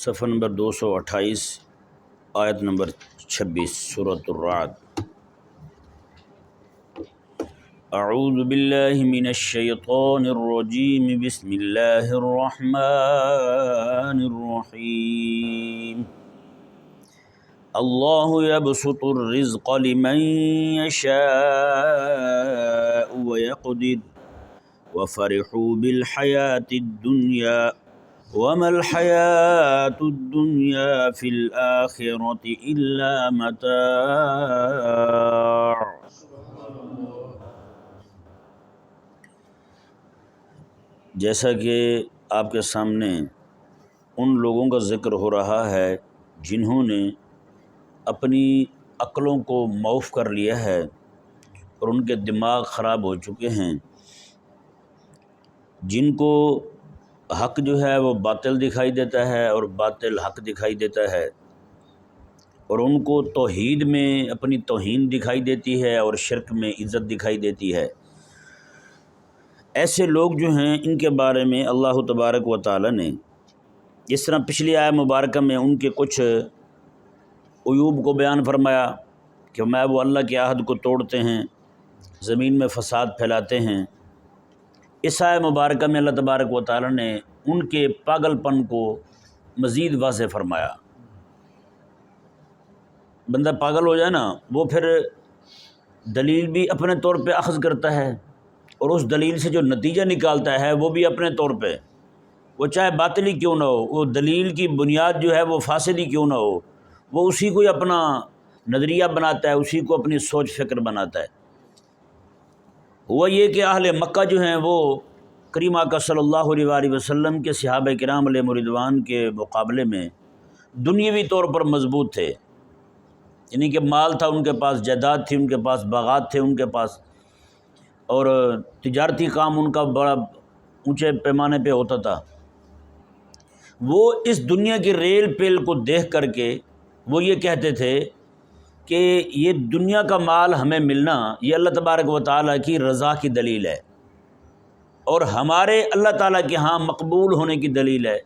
صفحہ نمبر 228 آیت نمبر 26 سورۃ الرعد۔ اعوذ باللہ من الشیطان الرجیم، بسم اللہ الرحمن الرحیم۔ اللہ یبسط الرزق لمن یشاء ویقدر وفرحوا بالحیاة الدنیا وما الحیاة الدنیا فی الآخرۃ الا متاع۔ جیسا کہ آپ کے سامنے ان لوگوں کا ذکر ہو رہا ہے جنہوں نے اپنی عقلوں کو معاف کر لیا ہے اور ان کے دماغ خراب ہو چکے ہیں، جن کو حق جو ہے وہ باطل دکھائی دیتا ہے اور باطل حق دکھائی دیتا ہے، اور ان کو توحید میں اپنی توہین دکھائی دیتی ہے اور شرک میں عزت دکھائی دیتی ہے۔ ایسے لوگ جو ہیں ان کے بارے میں اللہ تبارک و تعالی نے جس طرح پچھلی آیت مبارکہ میں ان کے کچھ عیوب کو بیان فرمایا کہ میں وہ اللہ کے عہد کو توڑتے ہیں، زمین میں فساد پھیلاتے ہیں، اس آیت مبارکہ میں اللہ تبارک و تعالی نے ان کے پاگل پن کو مزید واضح فرمایا۔ بندہ پاگل ہو جائے نا، وہ پھر دلیل بھی اپنے طور پہ اخذ کرتا ہے اور اس دلیل سے جو نتیجہ نکالتا ہے وہ بھی اپنے طور پہ، وہ چاہے باطلی کیوں نہ ہو، وہ دلیل کی بنیاد جو ہے وہ فاسدی کیوں نہ ہو، وہ اسی کو اپنا نظریہ بناتا ہے، اسی کو اپنی سوچ فکر بناتا ہے۔ ہوا یہ کہ اہل مکہ جو ہیں وہ کریم آقا صلی اللہ علیہ وآلہ وسلم کے صحابہ کرام علیہ رضوان کے مقابلے میں دنیاوی طور پر مضبوط تھے، یعنی کہ مال تھا ان کے پاس، جائیداد تھی ان کے پاس، باغات تھے ان کے پاس، اور تجارتی کام ان کا بڑا اونچے پیمانے پہ ہوتا تھا۔ وہ اس دنیا کی ریل پیل کو دیکھ کر کے وہ یہ کہتے تھے کہ یہ دنیا کا مال ہمیں ملنا یہ اللہ تبارک و تعالیٰ کی رضا کی دلیل ہے اور ہمارے اللہ تعالیٰ کے ہاں مقبول ہونے کی دلیل ہے،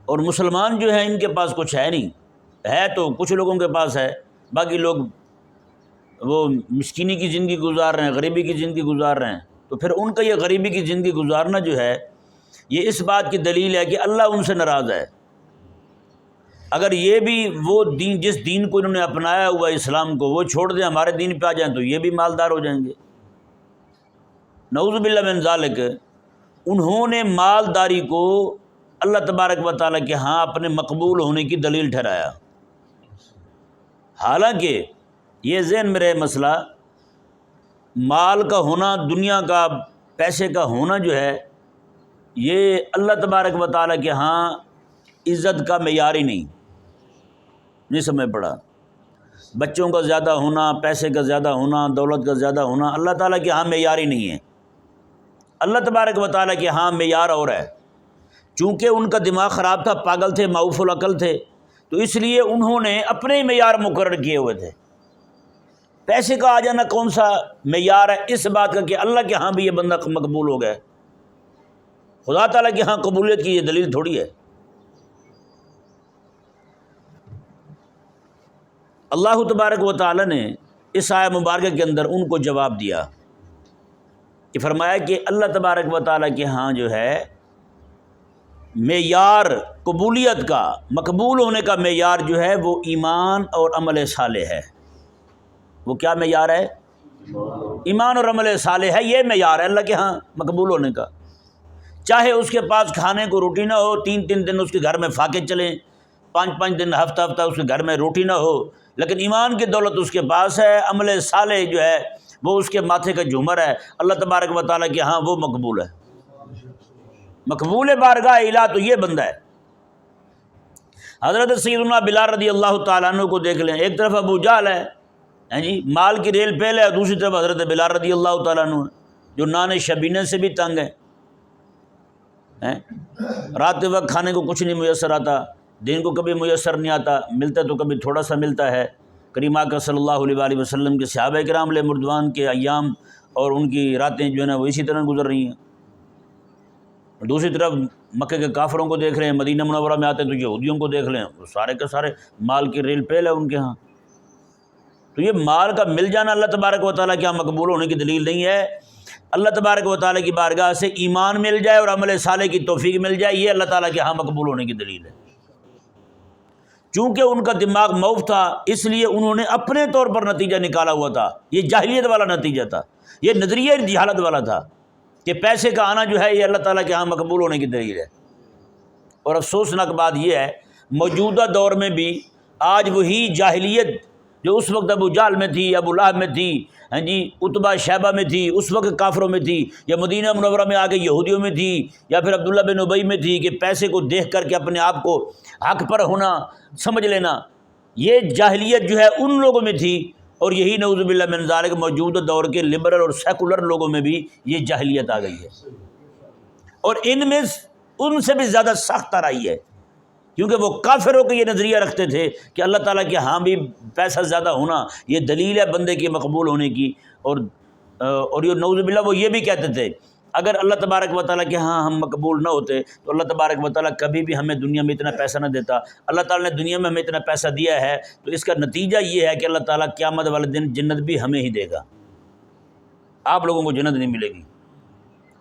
اور مسلمان جو ہیں ان کے پاس کچھ ہے نہیں، ہے تو کچھ لوگوں کے پاس ہے، باقی لوگ وہ مسکینی کی زندگی گزار رہے ہیں، غریبی کی زندگی گزار رہے ہیں، تو پھر ان کا یہ غریبی کی زندگی گزارنا جو ہے یہ اس بات کی دلیل ہے کہ اللہ ان سے ناراض ہے۔ اگر یہ بھی وہ دین جس دین کو انہوں نے اپنایا ہوا اسلام کو وہ چھوڑ دیں، ہمارے دین پہ آ جائیں تو یہ بھی مالدار ہو جائیں گے۔ نعوذ باللہ من ذالک، انہوں نے مالداری کو اللہ تبارک و تعالیٰ کے ہاں اپنے مقبول ہونے کی دلیل ٹھہرایا، حالانکہ یہ ذہن میں رہے مسئلہ، مال کا ہونا، دنیا کا پیسے کا ہونا جو ہے یہ اللہ تبارک و تعالیٰ کے ہاں عزت کا معیار ہی نہیں سمجھ پڑا۔ بچوں کا زیادہ ہونا، پیسے کا زیادہ ہونا، دولت کا زیادہ ہونا اللہ تعالیٰ کے ہاں معیار ہی نہیں ہے۔ اللہ تبارک و تعالیٰ کے ہاں معیار اور ہے، چونکہ ان کا دماغ خراب تھا، پاگل تھے، معوف العقل تھے، تو اس لیے انہوں نے اپنے معیار مقرر کیے ہوئے تھے۔ پیسے کا آ جانا کون سا معیار ہے اس بات کا کہ اللہ کے ہاں بھی یہ بندہ مقبول ہو گیا، خدا تعالیٰ کے ہاں قبولیت کی یہ دلیل تھوڑی ہے۔ اللہ تبارک و تعالیٰ نے اس آیت مبارکہ کے اندر ان کو جواب دیا کہ فرمایا کہ اللہ تبارک و تعالیٰ کے ہاں جو ہے معیار قبولیت کا، مقبول ہونے کا معیار جو ہے وہ ایمان اور عمل صالح ہے۔ وہ کیا معیار ہے؟ ایمان اور عمل صالح ہے، یہ معیار ہے اللہ کے ہاں مقبول ہونے کا۔ چاہے اس کے پاس کھانے کو روٹی نہ ہو، 3 دن اس کے گھر میں فاقے چلیں، 5 دن ہفتہ اس کے گھر میں روٹی نہ ہو، لیکن ایمان کی دولت اس کے پاس ہے، عمل صالح جو ہے وہ اس کے ماتھے کا جھومر ہے، اللہ تبارک و تعالیٰ کے ہاں وہ مقبول ہے، مقبول بارگاہ الہ تو یہ بندہ ہے۔ حضرت سیدنا بلال رضی اللہ تعالیٰ عنہ کو دیکھ لیں، ایک طرف ابو جہل ہے جی مال کی ریل پیل ہے، دوسری طرف حضرت بلال رضی اللہ تعالیٰ عنہ جو نان شبینے سے بھی تنگ ہے، رات کے وقت کھانے کو کچھ نہیں میسر آتا، دن کو کبھی میسر نہیں آتا، ملتا تو کبھی تھوڑا سا ملتا ہے۔ کریم آقا صلی اللہ علیہ وآلہ وسلم کے صحابہ کرام علیہ رضوان کے ایام اور ان کی راتیں جو ہے نا وہ اسی طرح گزر رہی ہیں۔ دوسری طرف مکے کے کافروں کو دیکھ رہے ہیں، مدینہ منورہ میں آتے ہیں تو یہودیوں کو دیکھ لیں، وہ سارے کے سارے مال کی ریل پیل ہے ان کے ہاں۔ تو یہ مال کا مل جانا اللہ تبارک و تعالیٰ کے یہاں مقبول ہونے کی دلیل نہیں ہے۔ اللہ تبارک و تعالیٰ کی بارگاہ سے ایمان مل جائے اور عمل صالح کی توفیق مل جائے، یہ اللہ تعالیٰ کے ہاں مقبول ہونے کی دلیل ہے۔ چونکہ ان کا دماغ موف تھا، اس لیے انہوں نے اپنے طور پر نتیجہ نکالا ہوا تھا، یہ جاہلیت والا نتیجہ تھا، یہ نظریہ جہالت والا تھا کہ پیسے کا آنا جو ہے یہ اللہ تعالیٰ کے ہاں مقبول ہونے کی دلیل ہے۔ اور افسوسناک بات یہ ہے موجودہ دور میں بھی آج وہی جاہلیت جو اس وقت ابو جہل میں تھی، ابو لہب میں تھی، ہاں جی عتبہ شیبہ میں تھی، اس وقت کافروں میں تھی، یا مدینہ منورہ میں آگے یہودیوں میں تھی، یا پھر عبداللہ بن ابی میں تھی، کہ پیسے کو دیکھ کر کے اپنے آپ کو حق پر ہونا سمجھ لینا، یہ جاہلیت جو ہے ان لوگوں میں تھی۔ اور یہی نعوذ باللہ من ذالک موجودہ دور کے لبرل اور سیکولر لوگوں میں بھی یہ جاہلیت آ گئی ہے، اور ان میں ان سے بھی زیادہ سخت آ رہی ہے، کیونکہ وہ کافروں کے یہ نظریہ رکھتے تھے کہ اللہ تعالیٰ کے ہاں بھی پیسہ زیادہ ہونا یہ دلیل ہے بندے کے مقبول ہونے کی، اور یہ نعوذ باللہ وہ یہ بھی کہتے تھے اگر اللہ تبارک و تعالیٰ کے ہاں ہم مقبول نہ ہوتے تو اللہ تبارک و تعالیٰ کبھی بھی ہمیں دنیا میں اتنا پیسہ نہ دیتا۔ اللہ تعالیٰ نے دنیا میں ہمیں اتنا پیسہ دیا ہے تو اس کا نتیجہ یہ ہے کہ اللہ تعالیٰ قیامت والے دن جنت بھی ہمیں ہی دے گا، آپ لوگوں کو جنت نہیں ملے گی۔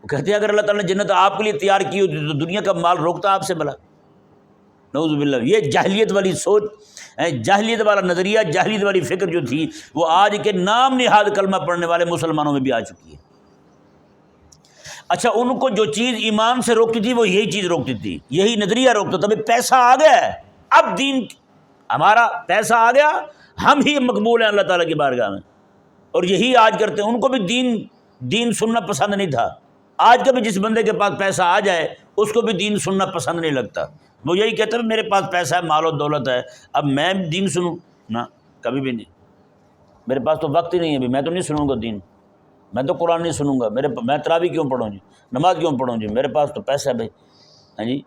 وہ کہتے ہیں اگر اللہ تعالیٰ نے جنت آپ کے لیے تیار کی ہوتی تو دنیا کا مال روکتا آپ سے بھلا؟ نعوذ باللہ، یہ جاہلیت والی سوچ، جاہلیت والا نظریہ، جاہلیت والی فکر جو تھی وہ آج کے نام نہاد کلمہ پڑھنے والے مسلمانوں میں بھی آ چکی ہے۔ اچھا، ان کو جو چیز ایمان سے روکتی تھی وہ یہی چیز روکتی تھی، یہی نظریہ روکتا تھا۔ بھائی پیسہ آ گیا ہے، اب دین ہمارا پیسہ آ گیا، ہم ہی مقبول ہیں اللہ تعالیٰ کی بارگاہ میں، اور یہی آج کرتے ہیں۔ ان کو بھی دین سننا پسند نہیں تھا۔ آج کا بھی جس بندے کے پاس پیسہ آ جائے اس کو بھی دین سننا پسند نہیں لگتا، وہ یہی کہتا ہے میرے پاس پیسہ ہے، مال و دولت ہے، اب میں دین سنوں؟ نہ، کبھی بھی نہیں، میرے پاس تو وقت ہی نہیں ہے، ابھی میں تو نہیں سنوں گا دین، میں تو قرآن نہیں سنوں گا، میں تراویح کیوں پڑھوں جی، نماز کیوں پڑھوں جی، میرے پاس تو پیسہ ہے بھائی، ہاں جی۔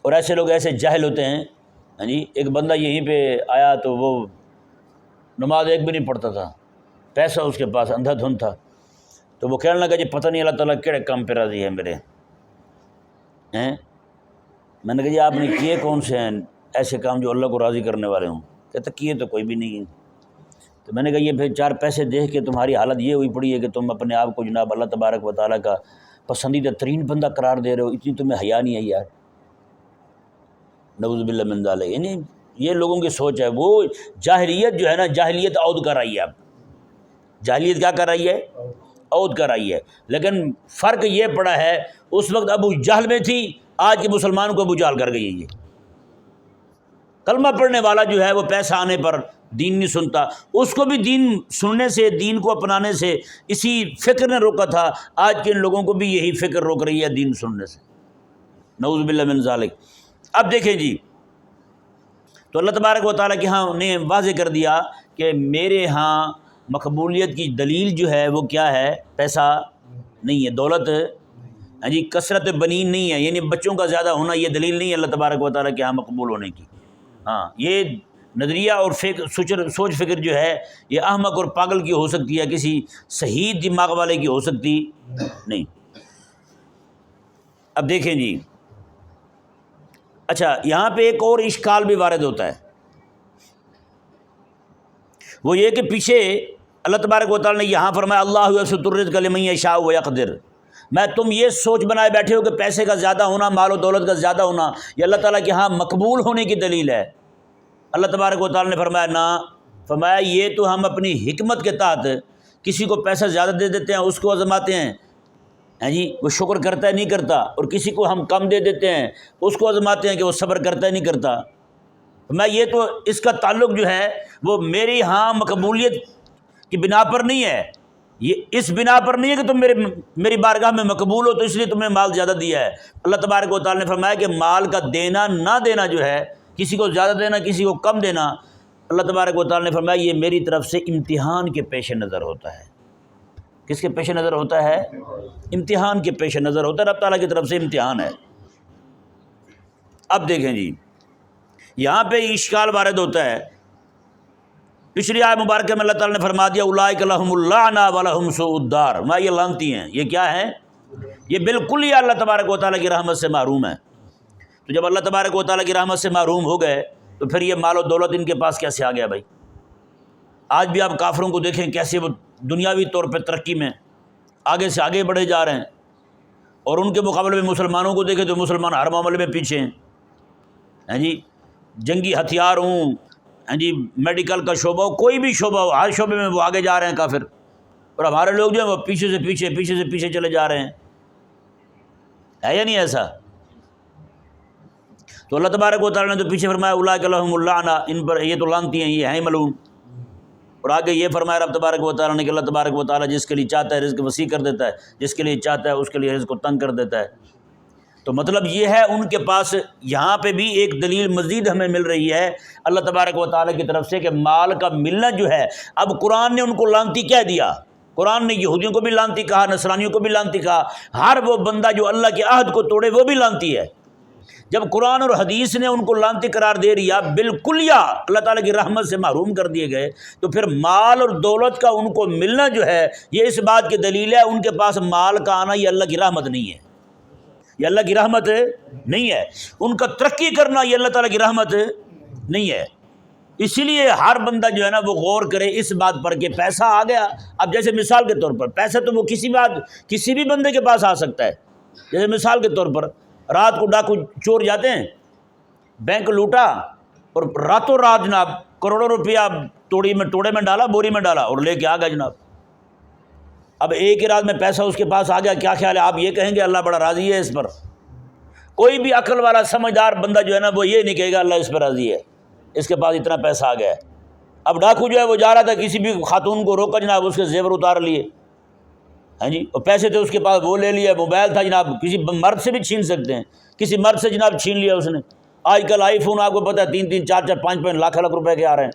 اور ایسے لوگ ایسے جاہل ہوتے ہیں، ہاں جی۔ ایک بندہ یہیں پہ آیا تو وہ نماز ایک بھی نہیں پڑھتا تھا، پیسہ اس کے پاس اندھا دھند تھا، تو وہ کہنے لگا جی پتہ نہیں اللہ تعالیٰ کیڑے کام پہ راضی ہے میرے ہیں۔ میں نے کہا جی آپ نے کیے کون سے ہیں ایسے کام جو اللہ کو راضی کرنے والے ہوں؟ کہتا کیے تو کوئی بھی نہیں ہے۔ تو میں نے کہا یہ پھر چار پیسے دیکھ کے تمہاری حالت یہ ہوئی پڑی ہے کہ تم اپنے آپ کو جناب اللہ تبارک و تعالیٰ کا پسندیدہ ترین بندہ قرار دے رہے ہو، اتنی تمہیں حیا نہیں ہے یار، نعوذ باللہ من ذالک۔ یعنی یہ لوگوں کی سوچ ہے، وہ جاہلیت جو ہے نا، جاہلیت عود کر رہی ہے، اب جاہلیت کیا کر رہی ہے؟ عود کر رہی ہے۔ لیکن فرق یہ پڑا ہے اس وقت ابو جہل میں تھی، آج کے مسلمان کو ابو جہل کر گئی ہے۔ یہ کلمہ پڑھنے والا جو ہے وہ پیسہ آنے پر دین نہیں سنتا، اس کو بھی دین سننے سے، دین کو اپنانے سے اسی فکر نے روکا تھا، آج کے ان لوگوں کو بھی یہی فکر روک رہی ہے دین سننے سے، نعوذ باللہ من ذالک۔ اب دیکھیں جی، تو اللہ تبارک و تعالیٰ کے ہاں نے واضح کر دیا کہ میرے ہاں مقبولیت کی دلیل جو ہے وہ کیا ہے؟ پیسہ نہیں ہے، دولت، ہاں جی، کثرت بنین نہیں ہے، یعنی بچوں کا زیادہ ہونا یہ دلیل نہیں ہے اللہ تبارک و تعالیٰ کے ہاں مقبول ہونے کی۔ ہاں، یہ نظریہ اور سوچ فکر جو ہے یہ احمق اور پاگل کی ہو سکتی ہے، کسی صحیح دماغ والے کی ہو سکتی نہیں۔ اب دیکھیں جی، اچھا یہاں پہ ایک اور اشکال بھی وارد ہوتا ہے، وہ یہ کہ پیچھے اللہ تبارک و تعالیٰ نے یہاں فرمایا اللہ یبسط الرزق لمن یشاء ویقدر، میں تم یہ سوچ بنائے بیٹھے ہو کہ پیسے کا زیادہ ہونا، مال و دولت کا زیادہ ہونا یہ اللہ تعالیٰ کے ہاں مقبول ہونے کی دلیل ہے۔ اللہ تبارک و تعالیٰ نے فرمایا نہ، فرمایا یہ تو ہم اپنی حکمت کے تحت کسی کو پیسہ زیادہ دے دیتے ہیں، اس کو آزماتے ہیں، ہاں جی، وہ شکر کرتا ہے نہیں کرتا، اور کسی کو ہم کم دے دیتے ہیں، اس کو آزماتے ہیں کہ وہ صبر کرتا ہے نہیں کرتا۔ میں یہ تو اس کا تعلق جو ہے وہ میری ہاں مقبولیت کی بنا پر نہیں ہے، یہ اس بنا پر نہیں ہے کہ تم میری بارگاہ میں مقبول ہو تو اس لیے تمہیں مال زیادہ دیا ہے۔ اللہ تبارک و تعالیٰ نے فرمایا کہ مال کا دینا نہ دینا جو ہے، کسی کو زیادہ دینا کسی کو کم دینا، اللہ تبارک و تعالیٰ نے فرمایا یہ میری طرف سے امتحان کے پیش نظر ہوتا ہے۔ کس کے پیش نظر ہوتا ہے؟ امتحان کے پیش نظر ہوتا ہے، رب تعالیٰ کی طرف سے امتحان ہے۔ اب دیکھیں جی، یہاں پہ اشکال وارد ہوتا ہے، پچھلی آیت مبارکہ میں اللہ تعالیٰ نے فرما دیا اولئک لہم اللعنہ ولہم سوء الدار، یہ لعنتی ہیں، یہ کیا ہیں؟ یہ بالکل ہی اللہ تبارک و تعالیٰ کی رحمت سے محروم ہے۔ تو جب اللہ تبارک و تعالیٰ کی رحمت سے محروم ہو گئے تو پھر یہ مال و دولت ان کے پاس کیسے آ گیا بھائی؟ آج بھی آپ کافروں کو دیکھیں کیسے وہ دنیاوی طور پہ ترقی میں آگے سے آگے بڑھے جا رہے ہیں، اور ان کے مقابلے میں مسلمانوں کو دیکھیں تو مسلمان ہر معاملے میں پیچھے ہیں۔ ہاں جی، جنگی ہتھیار ہوں، ہاں جی، میڈیکل کا شعبہ ہو، کوئی بھی شعبہ ہو، ہر شعبے میں وہ آگے جا رہے ہیں کافر، اور ہمارے لوگ جو ہیں وہ پیچھے سے پیچھے چلے جا رہے ہیں۔ ہے یا نہیں ایسا؟ تو اللہ تبارک و تعالیٰ نے تو پیچھے فرمایا اولئک لہم اللعنہ، ان پر یہ تو لعنتی ہیں، یہ ہیں ملعون، اور آگے یہ فرمایا رب تبارک و تعالیٰ نے کہ اللہ تبارک و تعالیٰ جس کے لیے چاہتا ہے رزق وسیع کر دیتا ہے، جس کے لیے چاہتا ہے اس کے لیے رزق کو تنگ کر دیتا ہے۔ تو مطلب یہ ہے ان کے پاس یہاں پہ بھی ایک دلیل مزید ہمیں مل رہی ہے اللہ تبارک و تعالیٰ کی طرف سے کہ مال کا ملنا جو ہے، اب قرآن نے ان کو لعنتی کہہ دیا، قرآن نے یہودیوں کو بھی لعنتی کہا، نصرانیوں کو بھی لعنتی کہا، ہر وہ بندہ جو اللہ کے عہد کو توڑے وہ بھی لعنتی ہے۔ جب قرآن اور حدیث نے ان کو لعنتی قرار دے دیا، بالکل یا اللہ تعالیٰ کی رحمت سے محروم کر دیے گئے، تو پھر مال اور دولت کا ان کو ملنا جو ہے یہ اس بات کی دلیل ہے ان کے پاس مال کا آنا یہ اللہ کی رحمت نہیں ہے، یہ اللہ کی رحمت نہیں ہے، ان کا ترقی کرنا یہ اللہ تعالیٰ کی رحمت نہیں ہے۔ اسی لیے ہر بندہ جو ہے نا وہ غور کرے اس بات پر کہ پیسہ آ گیا۔ اب جیسے مثال کے طور پر پیسہ تو وہ کسی بھی بندے کے پاس آ سکتا ہے۔ جیسے مثال کے طور پر رات کو ڈاکو چور جاتے ہیں، بینک لوٹا اور راتوں رات جناب کروڑوں روپیہ توڑے میں ڈالا، بوری میں ڈالا اور لے کے آ گیا جناب۔ اب ایک ہی رات میں پیسہ اس کے پاس آ گیا، کیا خیال ہے؟ آپ یہ کہیں گے اللہ بڑا راضی ہے اس پر؟ کوئی بھی عقل والا سمجھدار بندہ جو ہے نا وہ یہ نہیں کہے گا اللہ اس پر راضی ہے، اس کے پاس اتنا پیسہ آ گیا ہے۔ اب ڈاکو جو ہے وہ جا رہا تھا، کسی بھی خاتون کو روکا جناب، اس کے زیور اتار لیے، ہاں جی، اور پیسے تھے اس کے پاس وہ لے لیا، موبائل تھا جناب، کسی مرد سے بھی چھین سکتے ہیں، کسی مرد سے جناب چھین لیا اس نے۔ آج کل آئی فون آپ کو پتہ ہے 3 4 5 لاکھ روپے کے آ رہے ہیں،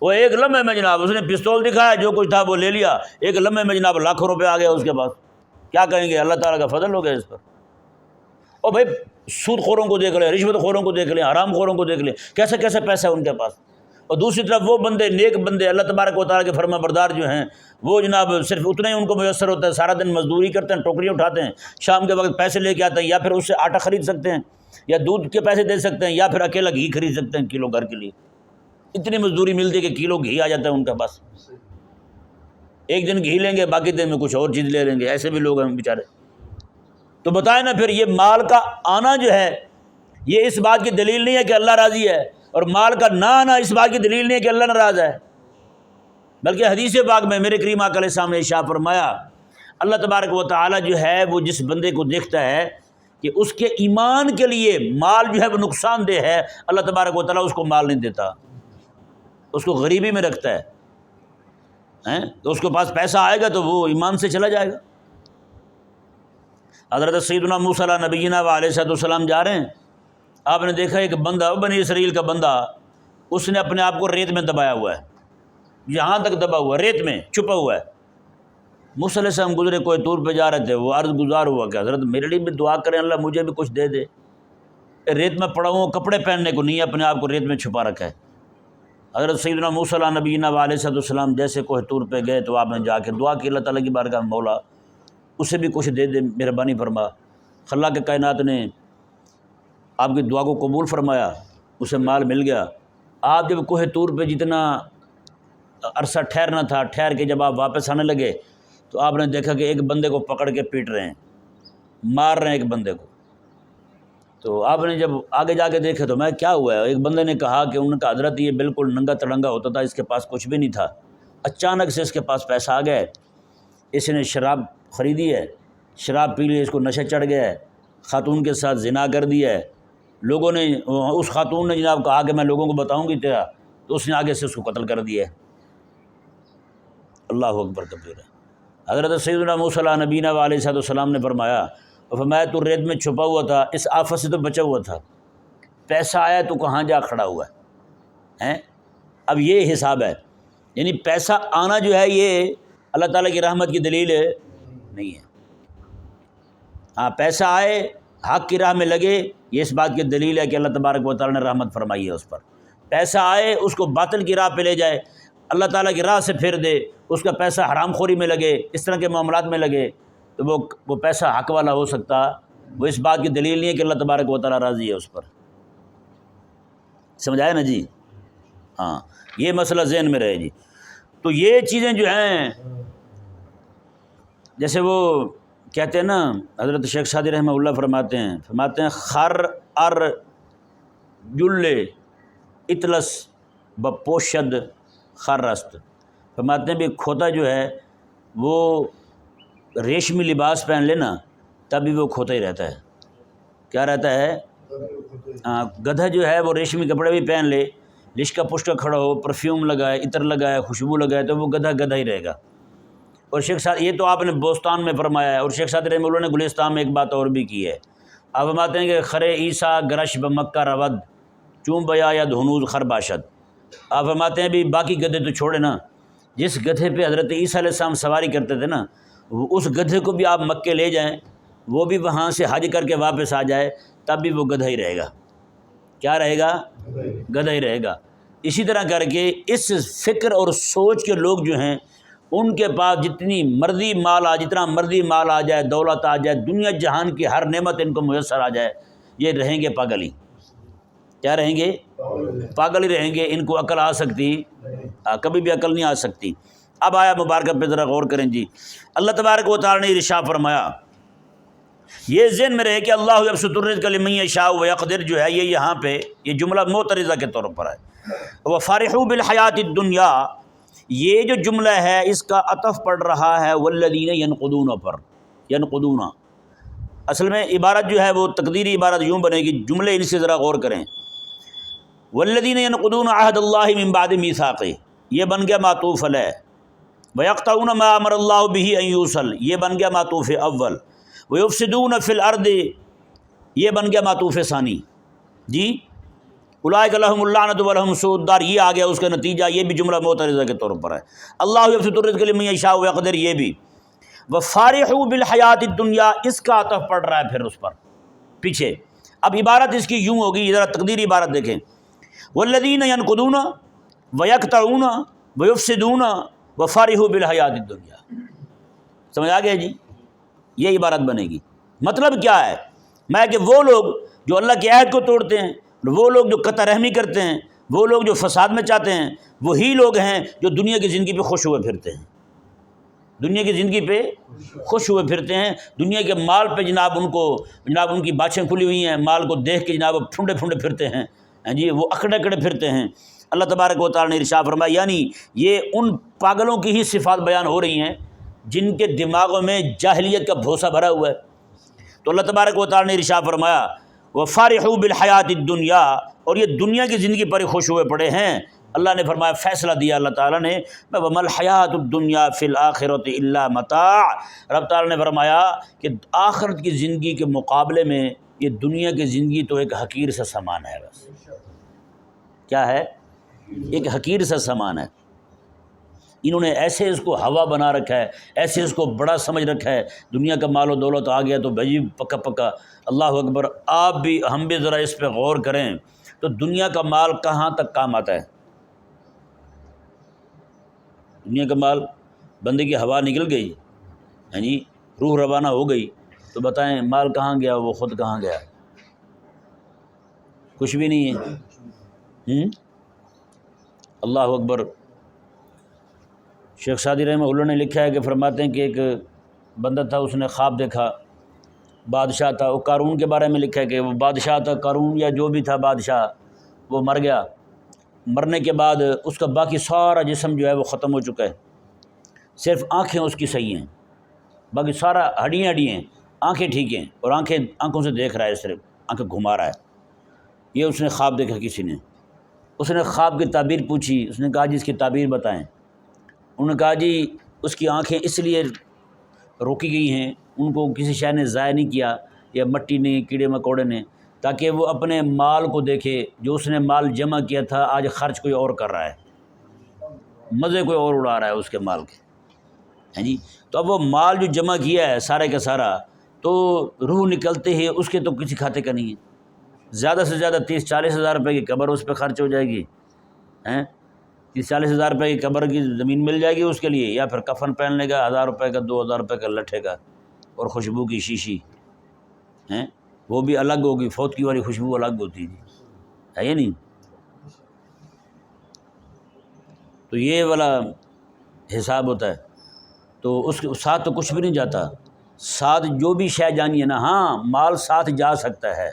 وہ ایک لمحے میں جناب اس نے پستول دکھایا، جو کچھ تھا وہ لے لیا، ایک لمحے میں جناب لاکھوں روپے آ گیا اس کے پاس۔ کیا کہیں گے؟ اللہ تعالیٰ کا فضل ہو گیا اس پر۔ اور بھائی سود خوروں کو دیکھ لیں، رشوت خوروں کو دیکھ لیں، حرام خوروں کو دیکھ لیں، کیسا کیسا پیسہ ہے ان کے پاس۔ اور دوسری طرف وہ بندے نیک بندے اللہ تبارک و تعالیٰ کے فرما بردار جو ہیں وہ جناب صرف اتنا ہی ان کو میسر ہوتا ہے، سارا دن مزدوری کرتے ہیں، ٹوکریاں اٹھاتے ہیں، شام کے وقت پیسے لے کے آتے ہیں، یا پھر اس سے آٹا خرید سکتے ہیں، یا دودھ کے پیسے دے سکتے ہیں، یا پھر اکیلا گھی خرید سکتے ہیں کلو گھر کے لیے۔ اتنی مزدوری ملتی ہے کہ کلو گھی آ جاتا ہے ان کے پاس، ایک دن گھی لیں گے، باقی دن میں کچھ اور چیز لے لیں گے، ایسے بھی لوگ ہیں بیچارے۔ تو بتائیں نا پھر یہ مال کا آنا جو ہے یہ اس بات کی دلیل نہیں ہے کہ اللہ راضی ہے، اور مال کا نہ آنا اس بات کی دلیل نہیں ہے کہ اللہ ناراض ہے، بلکہ حدیث پاک میں میرے کریم آقا علیہ السلام نے ارشاد فرمایا اللہ تبارک و تعالیٰ جو ہے وہ جس بندے کو دیکھتا ہے کہ اس کے ایمان کے لیے مال جو ہے وہ نقصان دہ ہے، اللہ تبارک و تعالیٰ اس کو مال نہیں دیتا، اس کو غریبی میں رکھتا ہے۔ تو اس کے پاس پیسہ آئے گا تو وہ ایمان سے چلا جائے گا۔ حضرت سیدنا موسیٰ علیہ نبینا علیہ السلام جا رہے ہیں، آپ نے دیکھا ایک بندہ بنی اسرائیل کا بندہ، اس نے اپنے آپ کو ریت میں دبایا ہوا ہے، یہاں تک دبا ہوا ہے، ریت میں چھپا ہوا ہے۔ موسیٰ علیہ السلام گزرے کوئی طور پہ جا رہے تھے، وہ عرض گزار ہوا کہ حضرت میرے لیے بھی دعا کریں، اللہ مجھے بھی کچھ دے دے، ریت میں پڑا ہوں، کپڑے پہننے کو نہیں، اپنے آپ کو ریت میں چھپا رکھا ہے۔ حضرت سیدنا موسیٰ علیہ نبینا علیہ السلام جیسے کوہ طور پہ گئے تو آپ نے جا کے دعا کی اللہ تعالیٰ کی بارگاہ میں، مولا اسے بھی کچھ دے دے، مہربانی فرما۔ خلا کے کائنات نے آپ کی دعا کو قبول فرمایا، اسے مال مل گیا۔ آپ جب کوہ طور پہ جتنا عرصہ ٹھہرنا تھا، ٹھہر کے جب آپ واپس آنے لگے تو آپ نے دیکھا کہ ایک بندے کو پکڑ کے پیٹ رہے ہیں، مار رہے ہیں ایک بندے کو۔ تو آپ نے جب آگے جا کے دیکھے تو میں کیا ہوا ہے؟ ایک بندے نے کہا کہ ان کا حضرت یہ بالکل ننگا تڑنگا ہوتا تھا، اس کے پاس کچھ بھی نہیں تھا، اچانک سے اس کے پاس پیسہ آ گیا، اس نے شراب خریدی ہے، شراب پی لی، اس کو نشہ چڑھ گیا ہے، خاتون کے ساتھ زنا کر دیا ہے، لوگوں نے اس خاتون نے جناب کہا کہ میں لوگوں کو بتاؤں گی تیرا، تو اس نے آگے سے اس کو قتل کر دیا ہے۔ اللہ اکبر کبیرہ۔ حضرت سیدنا موسیٰ علیہ نبینا علیہ السلام نے فرمایا تو ریت میں چھپا ہوا تھا، اس آفت سے تو بچا ہوا تھا، پیسہ آیا تو کہاں جا کھڑا ہوا ہے؟ اب یہ حساب ہے، یعنی پیسہ آنا جو ہے یہ اللہ تعالیٰ کی رحمت کی دلیل نہیں ہے۔ ہاں پیسہ آئے، حق کی راہ میں لگے، یہ اس بات کی دلیل ہے کہ اللہ تبارک و تعالیٰ نے رحمت فرمائی ہے اس پر۔ پیسہ آئے اس کو باطل کی راہ پہ لے جائے، اللہ تعالیٰ کی راہ سے پھیر دے، اس کا پیسہ حرام خوری میں لگے، اس طرح کے معاملات میں لگے، تو وہ پیسہ حق والا ہو سکتا، وہ اس بات کی دلیل نہیں ہے کہ اللہ تبارک و تعالیٰ راضی ہے اس پر۔ سمجھ آیا نا جی؟ ہاں، یہ مسئلہ ذہن میں رہے جی۔ تو یہ چیزیں جو ہیں، جیسے وہ کہتے ہیں نا، حضرت شیخ سعدی رحمہ اللہ فرماتے ہیں خر ار جلے اطلس بپوشد خرست، فرماتے ہیں بھی کھوتا جو ہے وہ ریشمی لباس پہن لینا تب بھی وہ کھوتا ہی رہتا ہے۔ کیا رہتا ہے؟ گدھا جو ہے وہ ریشمی کپڑے بھی پہن لے، لشکا پشکا کھڑا ہو، پرفیوم لگائے، عطر لگائے، خوشبو لگائے، تو وہ گدھا گدھا ہی رہے گا۔ اور شیخ سعد، یہ تو آپ نے بوستان میں فرمایا ہے، اور شیخ سعد رحمہ اللہ نے گلستان میں ایک بات اور بھی کی ہے۔ آپ فرماتے ہیں کہ خرے عیسیٰ گرش بمکہ رود چون بیا یا دھنوز خر باشد۔ آپ فرماتے ہیں بھی باقی گدھے تو چھوڑے نا، جس گدھے پہ حضرت عیسیٰ علیہ السلام سواری کرتے تھے نا، اس گدھے کو بھی آپ مکے لے جائیں، وہ بھی وہاں سے حج کر کے واپس آ جائے، تب بھی وہ گدھا ہی رہے گا۔ کیا رہے گا؟ گدھا ہی رہے گا۔ اسی طرح کر کے اس فکر اور سوچ کے لوگ جو ہیں، ان کے پاس جتنا مرضی مال آ جائے، دولت آ جائے، دنیا جہان کی ہر نعمت ان کو میسر آ جائے، یہ رہیں گے پاگل ہی۔ کیا رہیں گے؟ پاگل ہی رہیں گے۔ ان کو عقل آ سکتی؟ کبھی بھی عقل نہیں آ سکتی۔ اب آیا مبارکہ پہ ذرا غور کریں جی۔ اللہ تبارک و تعالی نے ارشاد فرمایا، یہ ذہن میں رہے کہ اللہ یبسط الرزق لمن یشاء ویقدر جو ہے، یہ یہاں پہ یہ جملہ معترضہ کے طور پر ہے۔ وفرحوا بالحیات الدنیا، یہ جو جملہ ہے اس کا عطف پڑ رہا ہے والذین ینقضون پر، ینقضون، اصل میں عبارت جو ہے وہ تقدیری عبارت یوں بنے گی، جملے ان سے ذرا غور کریں۔ والذین ینقضون عہد اللہ من بعد میثاقہ، یہ بن گیا معطوف علیہ۔ ویقطعون ما امر اللہ بہ ان یوصل، یہ بن گیا معطوف اول۔ ویفسدون فی الارض، یہ بن گیا معطوف ثانی جی۔ اولئک لہم اللعنۃ ولہم سوء الدار، یہ آ گیا اس کا نتیجہ، یہ بھی جملہ معترضہ کے طور پر ہے۔ اللہ یبسط الرزق لمن یشاء ویقدر، یہ بھی۔ وفارحوا بالحیات الدنیا، اس کا عطف پڑ رہا ہے پھر اس پر پیچھے۔ اب عبارت اس کی یوں ہوگی، ذرا تقدیری عبارت دیکھیں، والذین ینقضون ویقطعون ویفسدون وفارحوا بالحیات الدنیا۔ سمجھ آ گیا جی؟ یہ عبارت بنے گی۔ مطلب کیا ہے؟ میں کہ وہ لوگ جو اللہ کے عہد کو توڑتے ہیں، وہ لوگ جو قطع رحمی کرتے ہیں، وہ لوگ جو فساد میں چاہتے ہیں، وہی لوگ ہیں جو دنیا کی زندگی پہ خوش ہوئے پھرتے ہیں، دنیا کی زندگی پہ خوش ہوئے پھرتے ہیں، دنیا کے مال پہ جناب ان کی باتیں کھلی ہوئی ہیں، مال کو دیکھ کے جناب پھنڈے پھنڈے پھرتے ہیں جی، وہ اکڑے اکڑے پھرتے ہیں۔ اللہ تبارک و تعالی نے ارشاد فرمایا، یعنی یہ ان پاگلوں کی ہی صفات بیان ہو رہی ہیں جن کے دماغوں میں جاہلیت کا بھوسا بھرا ہوا ہے۔ تو اللہ تبارک و تعالی نے ارشاد فرمایا، وفارحوا بالحیات الدنیا، اور یہ دنیا کی زندگی پر ہی خوش ہوئے پڑے ہیں۔ اللہ نے فرمایا، فیصلہ دیا اللہ تعالیٰ نے، وما الحیات الدنیا فی الآخرۃ الا متاع، رب تعالیٰ نے فرمایا کہ آخرت کی زندگی کے مقابلے میں یہ دنیا کی زندگی تو ایک حقیر سا سامان ہے۔ بس کیا ہے؟ ایک حقیر سا سامان ہے۔ انہوں نے ایسے اس کو ہوا بنا رکھا ہے، ایسے اس کو بڑا سمجھ رکھا ہے، دنیا کا مال و دولت آ گیا تو بھائی پکا پکا۔ اللہ اکبر، آپ بھی ہم بھی ذرا اس پہ غور کریں تو دنیا کا مال کہاں تک کام آتا ہے؟ دنیا کا مال، بندے کی ہوا نکل گئی جی، روح روانہ ہو گئی، تو بتائیں مال کہاں گیا؟ وہ خود کہاں گیا؟ کچھ بھی نہیں ہے۔ اللہ اکبر۔ شیخ سعدی رحمہ اللہ نے لکھا ہے کہ فرماتے ہیں کہ ایک بندہ تھا، اس نے خواب دیکھا، بادشاہ تھا، وہ قارون کے بارے میں لکھا ہے کہ وہ بادشاہ تھا، قارون یا جو بھی تھا بادشاہ، وہ مر گیا۔ مرنے کے بعد اس کا باقی سارا جسم جو ہے وہ ختم ہو چکا ہے، صرف آنکھیں اس کی صحیح ہیں، باقی سارا ہڈیاں ہیں، آنکھیں ٹھیک ہیں، اور آنکھوں سے دیکھ رہا ہے، صرف آنکھیں گھما رہا ہے۔ یہ اس نے خواب دیکھا کسی نے، اس نے خواب کی تعبیر پوچھی، اس نے کہا جی اس کی تعبیر بتائیں۔ انہوں نے کہا جی اس کی آنکھیں اس لیے روکی گئی ہیں، ان کو کسی شے نے ضائع نہیں کیا، یا مٹی نے، کیڑے مکوڑے نے، تاکہ وہ اپنے مال کو دیکھے، جو اس نے مال جمع کیا تھا آج خرچ کوئی اور کر رہا ہے، مزے کوئی اور اڑا رہا ہے اس کے مال کے، ہیں جی۔ تو اب وہ مال جو جمع کیا ہے سارے کا سارا، تو روح نکلتے ہی اس کے تو کسی کھاتے کا نہیں ہے، زیادہ سے زیادہ 30-40 ہزار روپے کی قبر اس پہ خرچ ہو جائے گی، 30-40 ہزار روپے کی قبر کی زمین مل جائے گی اس کے لیے، یا پھر کفن پہننے کا 1000 روپے کا، 2000 روپے کا لٹھے کا، اور خوشبو کی شیشی ہیں وہ بھی الگ ہوگی، فوت کی والی خوشبو الگ ہوتی ہے یا نہیں؟ تو یہ والا حساب ہوتا ہے۔ تو اس کے ساتھ تو کچھ بھی نہیں جاتا، ساتھ جو بھی شے جانی ہے نا، ہاں مال ساتھ جا سکتا ہے،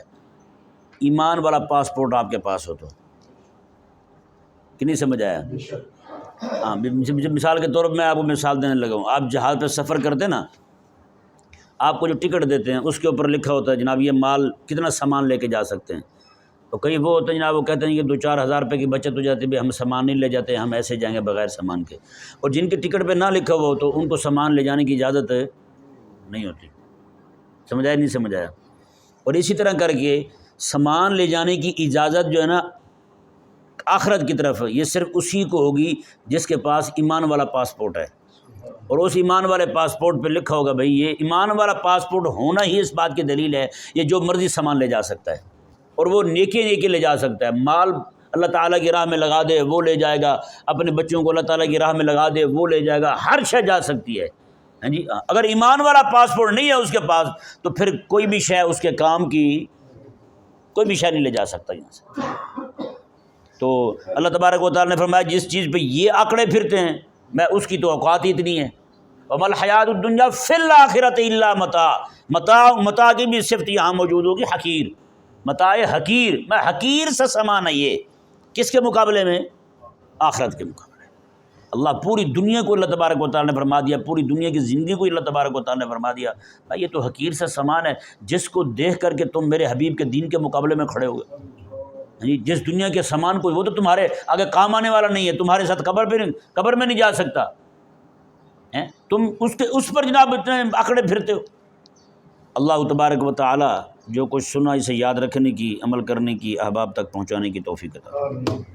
ایمان والا پاسپورٹ آپ کے پاس ہو تو۔ کہ نہیں سمجھ آیا؟ ہاں مثال کے طور پر میں آپ کو مثال دینے لگا ہوں، آپ جہاز پہ سفر کرتے نا، آپ کو جو ٹکٹ دیتے ہیں اس کے اوپر لکھا ہوتا ہے جناب یہ مال کتنا سامان لے کے جا سکتے ہیں۔ تو کئی وہ ہوتے ہیں جناب وہ کہتے ہیں کہ 2-4 ہزار روپے کی بچت ہو جاتی ہے، بھائی ہم سامان نہیں لے جاتے، ہم ایسے جائیں گے بغیر سامان کے، اور جن کے ٹکٹ پہ نہ لکھا ہوا ہو تو ان کو سامان لے جانے کی اجازت نہیں ہوتی۔ سمجھ آیا نہیں سمجھ آیا؟ اور اسی طرح کر کے سامان لے جانے کی اجازت جو ہے نا آخرت کی طرف یہ صرف اسی کو ہوگی جس کے پاس ایمان والا پاسپورٹ ہے، اور اس ایمان والے پاسپورٹ پہ لکھا ہوگا بھئی یہ ایمان والا پاسپورٹ ہونا ہی اس بات کی دلیل ہے یہ جو مرضی سامان لے جا سکتا ہے، اور وہ نیکی لے جا سکتا ہے، مال اللہ تعالیٰ کی راہ میں لگا دے وہ لے جائے گا، اپنے بچوں کو اللہ تعالیٰ کی راہ میں لگا دے وہ لے جائے گا، ہر شے جا سکتی ہے۔ ہاں جی، اگر ایمان والا پاسپورٹ نہیں ہے اس کے پاس تو پھر کوئی بھی شے اس کے کام کی کوئی بھی شے نہیں لے جا سکتا یہاں سے۔ تو اللہ تبارک و تعالیٰ نے فرمایا جس چیز پہ یہ آکڑے پھرتے ہیں میں اس کی تو اوقات ہی اتنی ہے، وَمَا الْحَيَاةُ الدُّنْيَا فِي الْآخِرَةِ إِلَّا مَتَاع، متاع کی بھی صفت یہاں موجود ہوگی حقیر، متاع حقیر، میں حقیر سا سامان ہے یہ، کس کے مقابلے میں؟ آخرت کے مقابلے۔ اللہ پوری دنیا کو اللہ تبارک و تعالیٰ نے فرما دیا، پوری دنیا کی زندگی کو اللہ تبارک و تعالیٰ نے فرما دیا بھائی یہ تو حقیر سا سامان ہے جس کو دیکھ کر کے تم میرے حبیب کے دین کے مقابلے میں کھڑے ہوئے۔ جس دنیا کے سامان کو وہ تو تمہارے آگے کام آنے والا نہیں ہے، تمہارے ساتھ قبر میں نہیں جا سکتا، تم اس پر جناب اتنے آکڑے پھرتے ہو۔ اللہ تبارک و تعالی جو کچھ سنا اسے یاد رکھنے کی، عمل کرنے کی، احباب تک پہنچانے کی توفیق عطا فرمائے۔